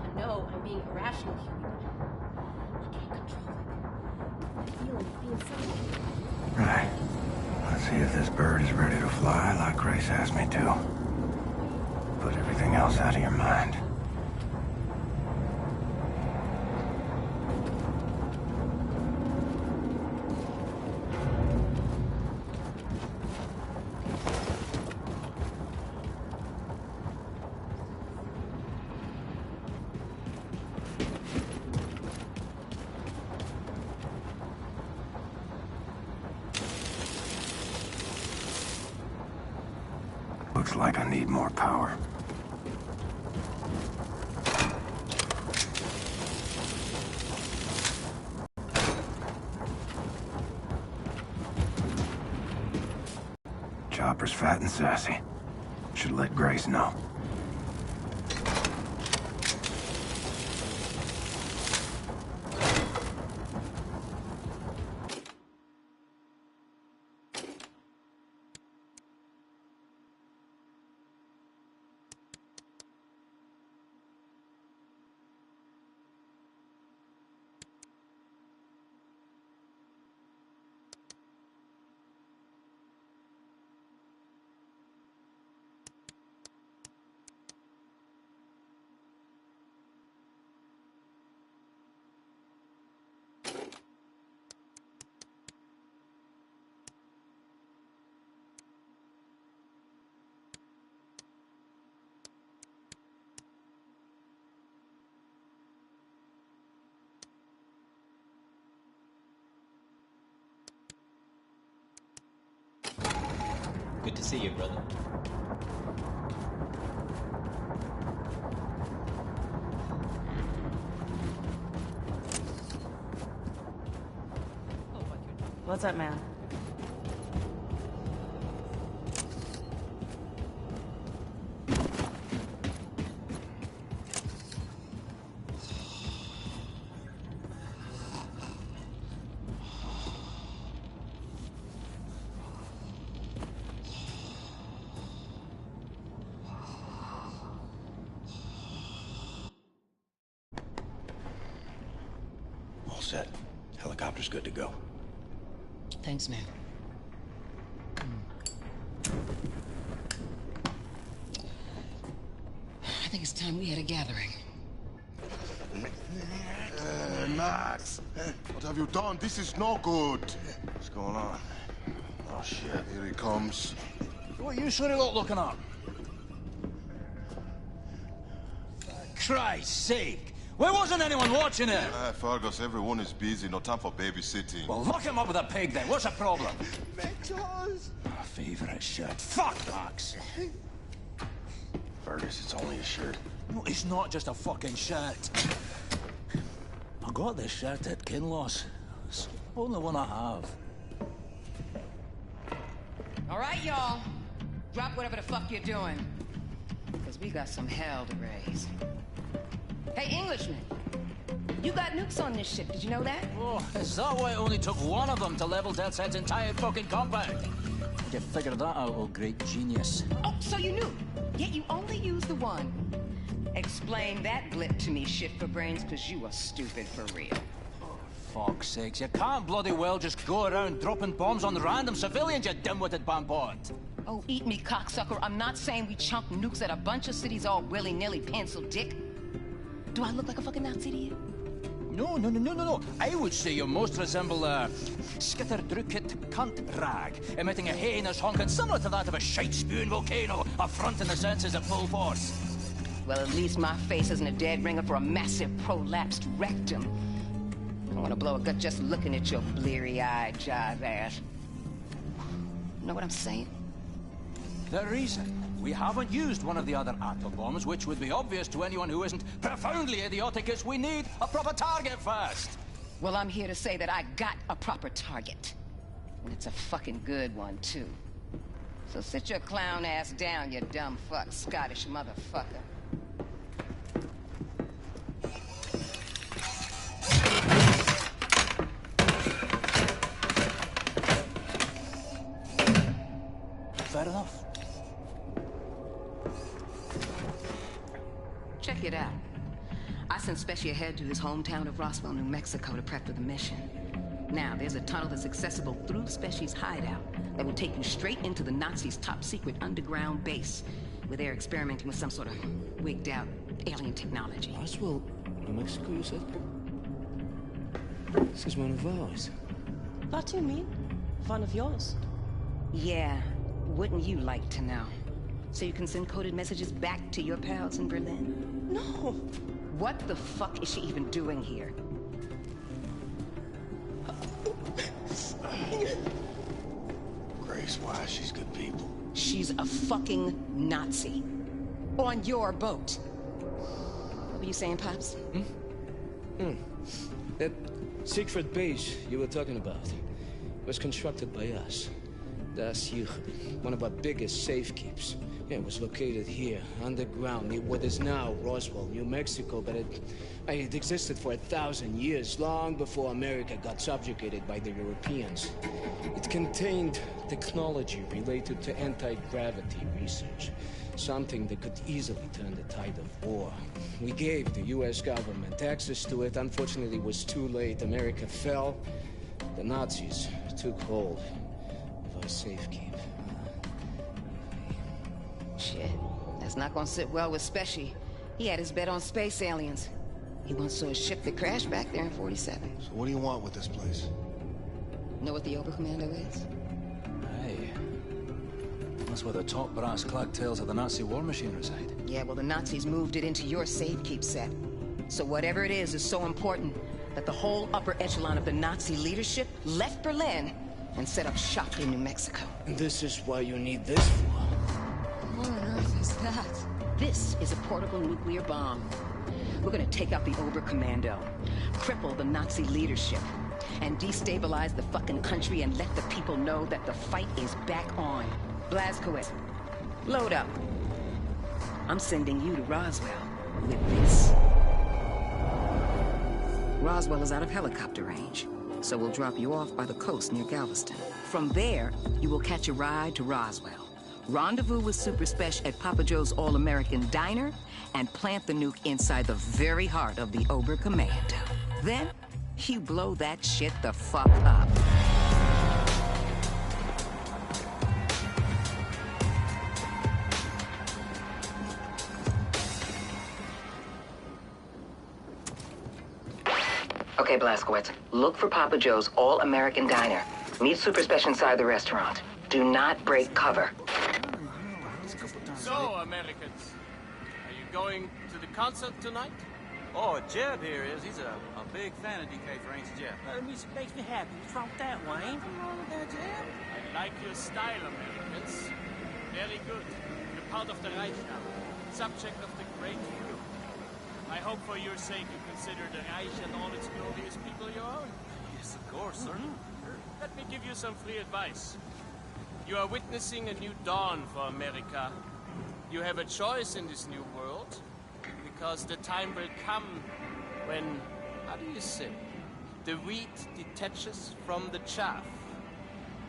I know I'm being irrational here, but I can't control it. I feel it being something. Right. Let's see if this bird is ready to fly like Grace asked me to. Put everything else out of your mind. Looks like I need more power. Chopper's fat and sassy. Should let Grace know. Good to see you, brother. What's up, man? All set. Helicopter's good to go. Thanks, man. I think it's time we had a gathering. Max, what have you done? This is no good. What's going on? Oh, shit. Here he comes. What are you sure about looking up? For Christ's sake! Why wasn't anyone watching it? Fergus, everyone is busy. No time for babysitting. Well, lock him up with a pig then. What's the problem? Mentos! My favorite shirt. Fuck, Max! Fergus, it's only a shirt. No, it's not just a fucking shirt. I got this shirt at Kinloss. It's the only one I have. All right, y'all. Drop whatever the fuck you're doing. Because we got some hell to raise. Hey, Englishman. You got nukes on this ship, did you know that? Oh, is that why it only took one of them to level Death's entire fucking compound? How'd you figure that out, oh great genius? Oh, so you knew. Yet you only used the one. Explain that blip to me, shit for brains, because you are stupid for real. Fuck's sakes, you can't bloody well just go around dropping bombs on random civilians, you dim-witted bampot. Oh, eat me, cocksucker. I'm not saying we chunk nukes at a bunch of cities all willy-nilly, pencil dick. Do I look like a fucking Nazi to you? No. I would say you most resemble a skitter-drukit cunt rag, emitting a heinous honking similar to that of a shite-spewing volcano, affronting the senses at full force. Well, at least my face isn't a dead ringer for a massive prolapsed rectum. I want to blow a gut just looking at your bleary-eyed jive ass. Know what I'm saying? The reason we haven't used one of the other atom bombs, which would be obvious to anyone who isn't profoundly idiotic, is we need a proper target first. Well, I'm here to say that I got a proper target. And it's a fucking good one, too. So sit your clown ass down, you dumb fuck, Scottish motherfucker. Fair enough. Check it out. I sent Specia ahead to his hometown of Roswell, New Mexico to prep for the mission. Now, there's a tunnel that's accessible through Specia's hideout that will take you straight into the Nazis' top-secret underground base, where they're experimenting with some sort of wigged-out alien technology. Roswell, New Mexico, you said? This is one of ours. What do you mean? One of yours? Yeah, wouldn't you like to know? So you can send coded messages back to your pals in Berlin? No! What the fuck is she even doing here? Grace, why? She's good people. She's a fucking Nazi. On your boat. What were you saying, Pops? That secret base you were talking about was constructed by us. Das hier, one of our biggest safekeeps. Yeah, it was located here, underground, near what is now Roswell, New Mexico, but it existed for 1,000 years, long before America got subjugated by the Europeans. It contained technology related to anti-gravity research, something that could easily turn the tide of war. We gave the US government access to it. Unfortunately, it was too late. America fell. The Nazis took hold of our safekeep. Shit, that's not gonna sit well with Specia. He had his bet on space aliens. He once saw a ship that crashed back there in 47. So what do you want with this place? Know what the Oberkommando is? Hey. That's where the top brass clack tails of the Nazi war machine reside. Yeah, well, the Nazis moved it into your safekeep set. So whatever it is so important that the whole upper echelon of the Nazi leadership left Berlin and set up shop in New Mexico. And this is why you need this for. What on earth is that? This is a portable nuclear bomb. We're gonna take out the Oberkommando, cripple the Nazi leadership, and destabilize the fucking country and let the people know that the fight is back on. Blazkowicz, load up. I'm sending you to Roswell with this. Roswell is out of helicopter range, so we'll drop you off by the coast near Galveston. From there, you will catch a ride to Roswell. Rendezvous with Super Spesh at Papa Joe's All-American Diner, and plant the nuke inside the very heart of the Oberkommando. Then, you blow that shit the fuck up. Okay, Blazkowicz, look for Papa Joe's All-American Diner. Meet Super Spesh inside the restaurant. Do not break cover. So, Americans, are you going to the concert tonight? Oh, Jeb here is. He's a big fan of DK for ain't you, Jeb? Music makes me happy. What's wrong with that, Wayne? What's wrong with that, Jeb? I like your style, Americans. Very good. You're part of the Reich now. Subject of the Great Fear. I hope for your sake you consider the Reich and all its glorious people your own. Yes, of course, sir. Let me give you some free advice. You are witnessing a new dawn for America. You have a choice in this new world, because the time will come when, how do you say, the wheat detaches from the chaff.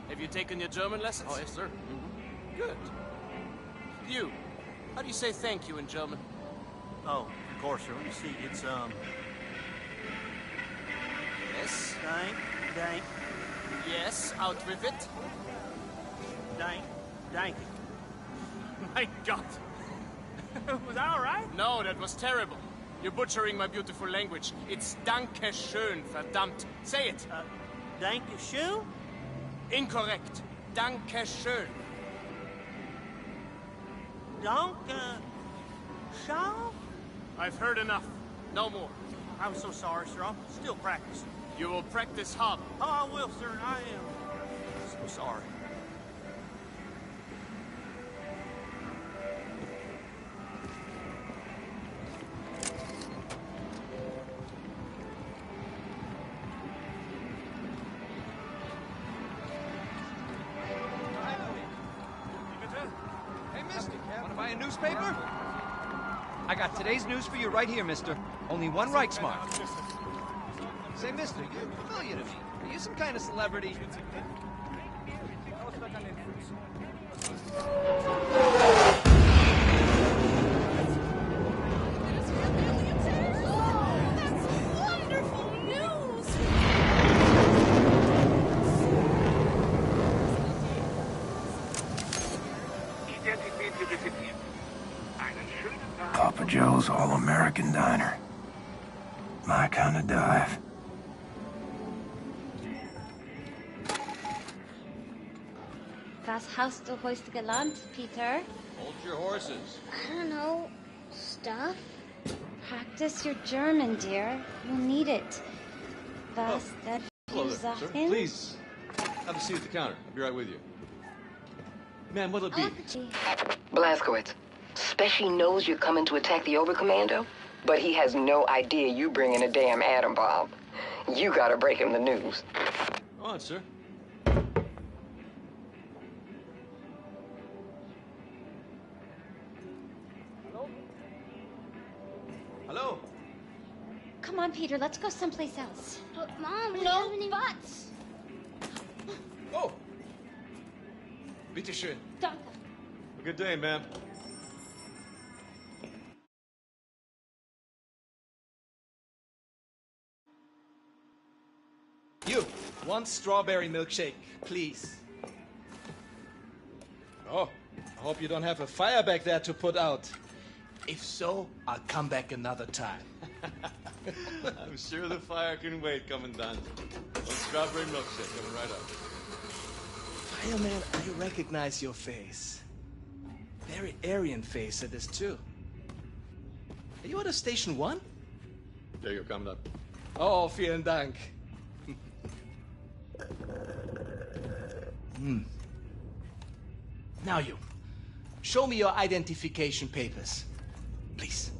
Have you taken your German lessons? Oh, yes, sir. Good. You, how do you say thank you in German? Oh, of course, sir. Let me see. It's, Yes? Dank. Yes, out with it. Dank. My God. Was that all right? No, that was terrible. You're butchering my beautiful language. It's Danke schön, verdammt. Say it. Danke schön? Incorrect. Danke schön. Danke schön? I've heard enough. No more. I'm so sorry, sir. I'm still practicing. You will practice hard. Oh, I will, sir. I am so sorry. Hey, mister, want to buy a newspaper? I got today's news for you right here, mister. Only one Reichsmark. Say, mister, you're familiar to me. Are you some kind of celebrity? Papa Joe's All-American Diner. My kind of dive. Was hast du heute gelernt, Peter? Hold your horses. I don't know. Stuff? Practice your German, dear. You'll need it. Was that Hello you there, sir. sagen? Please, have a seat at the counter. I'll be right with you. Ma'am, what'll it be? Blazkowicz, Speshy knows you're coming to attack the Overcommando, but he has no idea you bringing a damn atom bomb. You gotta break him the news. On, sir. Hello? Come on, Peter. Let's go someplace else. But Mom, we No haven't even... buts. Oh! Bitte schön. Danke. A good day, ma'am. You, one strawberry milkshake, please. Oh, I hope you don't have a fire back there to put out. If so, I'll come back another time. I'm sure the fire can wait, Commandant. One strawberry milkshake coming right up. Fireman, I recognize your face. Very Aryan face it is, too. Are you out of Station 1? There you go, Commandant. Oh, vielen Dank. Now you. Show me your identification papers. Please.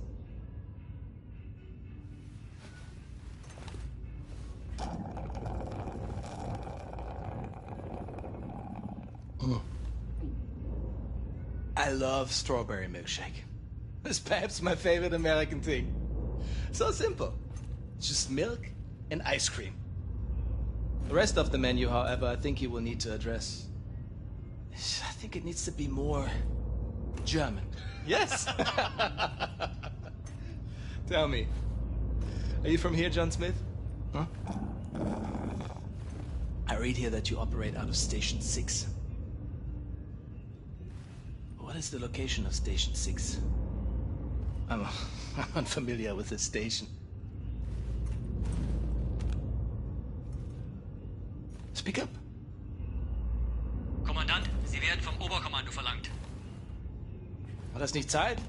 I love strawberry milkshake. It's perhaps my favorite American thing. So simple. Just milk and ice cream. The rest of the menu, however, I think you will need to address. I think it needs to be more German. Yes! Tell me, are you from here, John Smith? Huh? I read here that you operate out of Station 6. What is the location of Station 6? I'm unfamiliar with this station. Speak up. Kommandant, Sie werden vom Oberkommando verlangt. Hat das nicht Zeit?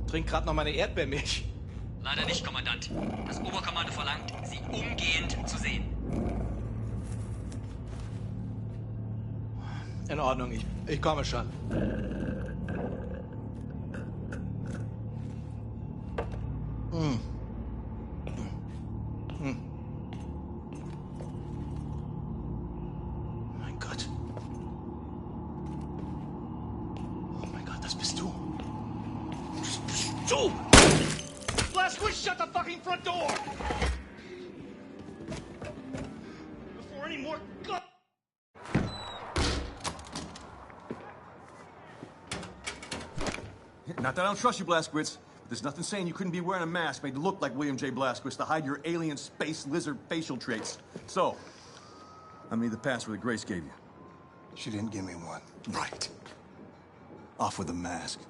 Trink grad noch meine Erdbeermilch. Leider nicht, Kommandant. Das Oberkommando verlangt, Sie umgehend zu sehen. In Ordnung, ich komme schon. Mein Gott. Oh mein Gott, das bist du. Das bist du! Blazkowicz, shut the fucking front door! Before any more gut... Not that I don't trust you, Blazkowicz. There's nothing saying you couldn't be wearing a mask made to look like William J. Blazkowicz to hide your alien space lizard facial traits. So, I need the password that Grace gave you. She didn't give me one. Right. Off with the mask.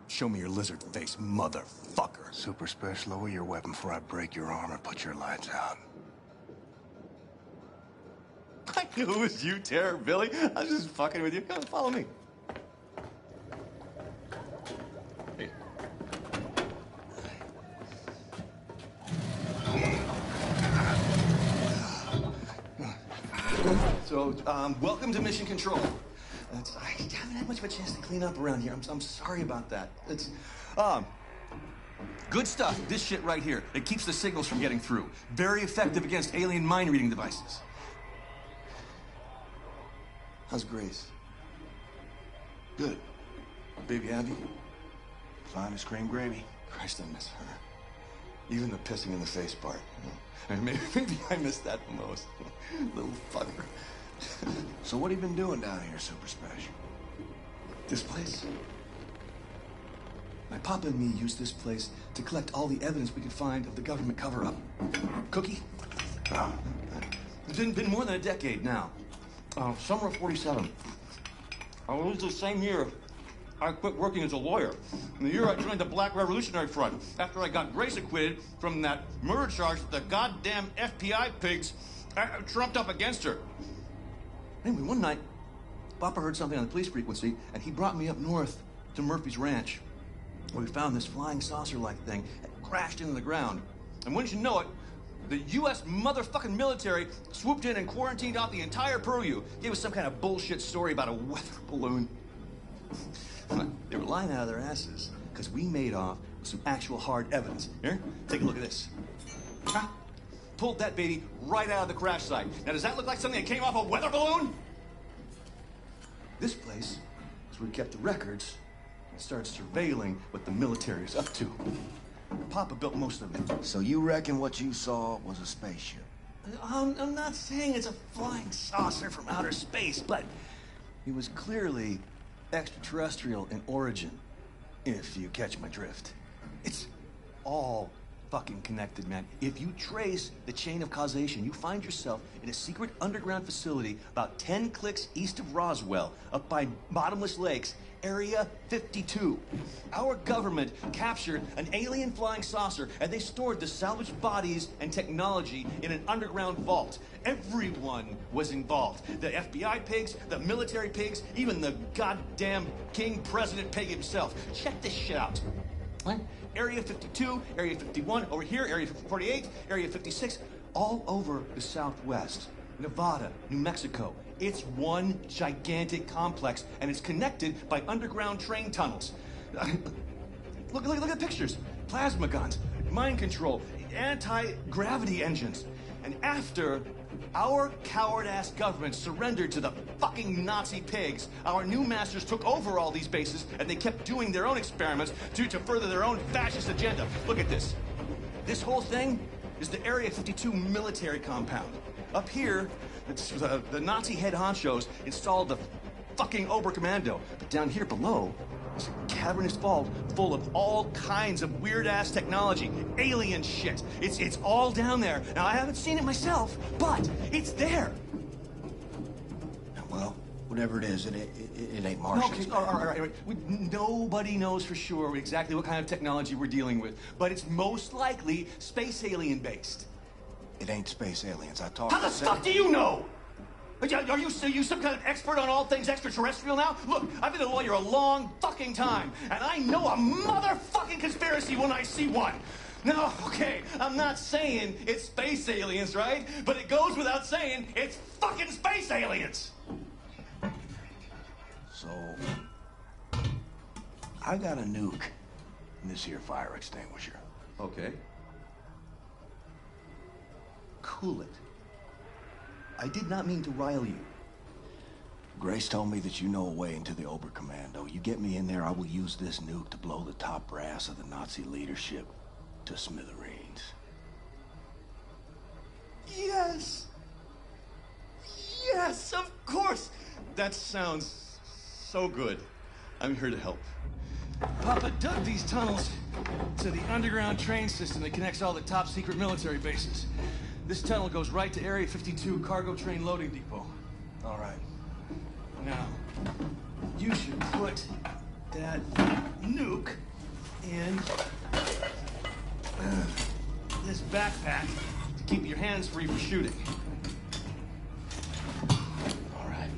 Show me your lizard face, motherfucker. Super Special, lower your weapon before I break your arm or put your lights out. I knew it was you, Terror Billy. I was just fucking with you. Come on, follow me. Hey. So, welcome to Mission Control. I haven't had much of a chance to clean up around here. I'm sorry about that. It's, good stuff. This shit right here. It keeps the signals from getting through. Very effective against alien mind-reading devices. How's Grace? Good. Baby happy? Fine as cream gravy. Christ, I miss her. Even the pissing in the face part. You know? Maybe I miss that the most. Little fucker. So what have you been doing down here, Super Special? This place? My papa and me used this place to collect all the evidence we could find of the government cover-up. Cookie? It's been more than a decade now. Summer of 47. I was the same year I quit working as a lawyer. And the year I joined the Black Revolutionary Front, after I got Grace acquitted from that murder charge that the goddamn FBI pigs trumped up against her. Anyway, one night, Papa heard something on the police frequency, and he brought me up north to Murphy's Ranch, where we found this flying saucer-like thing that crashed into the ground. And wouldn't you know it, the U.S. motherfucking military swooped in and quarantined out the entire purview. Gave us some kind of bullshit story about a weather balloon. They were lying out of their asses because we made off with some actual hard evidence. Here, take a look at this. Huh? Pulled that baby right out of the crash site. Now, does that look like something that came off a weather balloon? This place is where we kept the records and started surveilling what the military is up to. Papa built most of it. So you reckon what you saw was a spaceship? I'm not saying it's a flying saucer from outer space, but it was clearly extraterrestrial in origin, if you catch my drift. It's all fucking connected, man. If you trace the chain of causation, you find yourself in a secret underground facility about 10 clicks east of Roswell, up by Bottomless Lakes, Area 52. Our government captured an alien flying saucer, and they stored the salvaged bodies and technology in an underground vault. Everyone was involved. The FBI pigs, the military pigs, even the goddamn King President pig himself. Check this shit out. What? Area 52, Area 51, over here, Area 48, Area 56, all over the Southwest. Nevada, New Mexico. It's one gigantic complex, and it's connected by underground train tunnels. Look at the pictures. Plasma guns, mind control, anti-gravity engines. And after our coward-ass government surrendered to the fucking Nazi pigs, our new masters took over all these bases, and they kept doing their own experiments to further their own fascist agenda. Look at this. This whole thing is the Area 52 military compound. Up here, the Nazi head honchos installed the fucking Oberkommando. But down here below, is a cavernous vault full of all kinds of weird-ass technology, alien shit. It's all down there. Now, I haven't seen it myself, but it's there. Well, whatever it is, it ain't Martian. Okay, all right. Nobody knows for sure exactly what kind of technology we're dealing with, but it's most likely space alien-based. It ain't space aliens. I talked. How the fuck do you know? Are you some kind of expert on all things extraterrestrial now? Look, I've been a lawyer a long fucking time, and I know a motherfucking conspiracy when I see one. Now, okay, I'm not saying it's space aliens, right? But it goes without saying it's fucking space aliens. So, I got a nuke in this here fire extinguisher. Okay. Cool it. I did not mean to rile you. Grace told me that you know a way into the Oberkommando. You get me in there, I will use this nuke to blow the top brass of the Nazi leadership to smithereens. Yes! Yes, of course! That sounds so good. I'm here to help. Papa dug these tunnels to the underground train system that connects all the top secret military bases. This tunnel goes right to Area 52 cargo train loading depot. All right. Now, you should put that nuke in this backpack to keep your hands free for shooting. All right.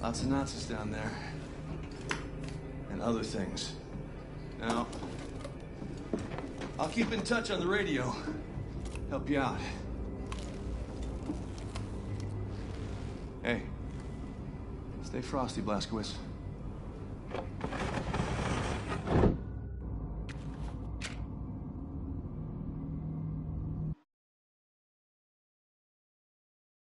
Lots of Nazis down there. And other things. Now, I'll keep in touch on the radio. Help you out. Hey, stay frosty, Blazkowicz.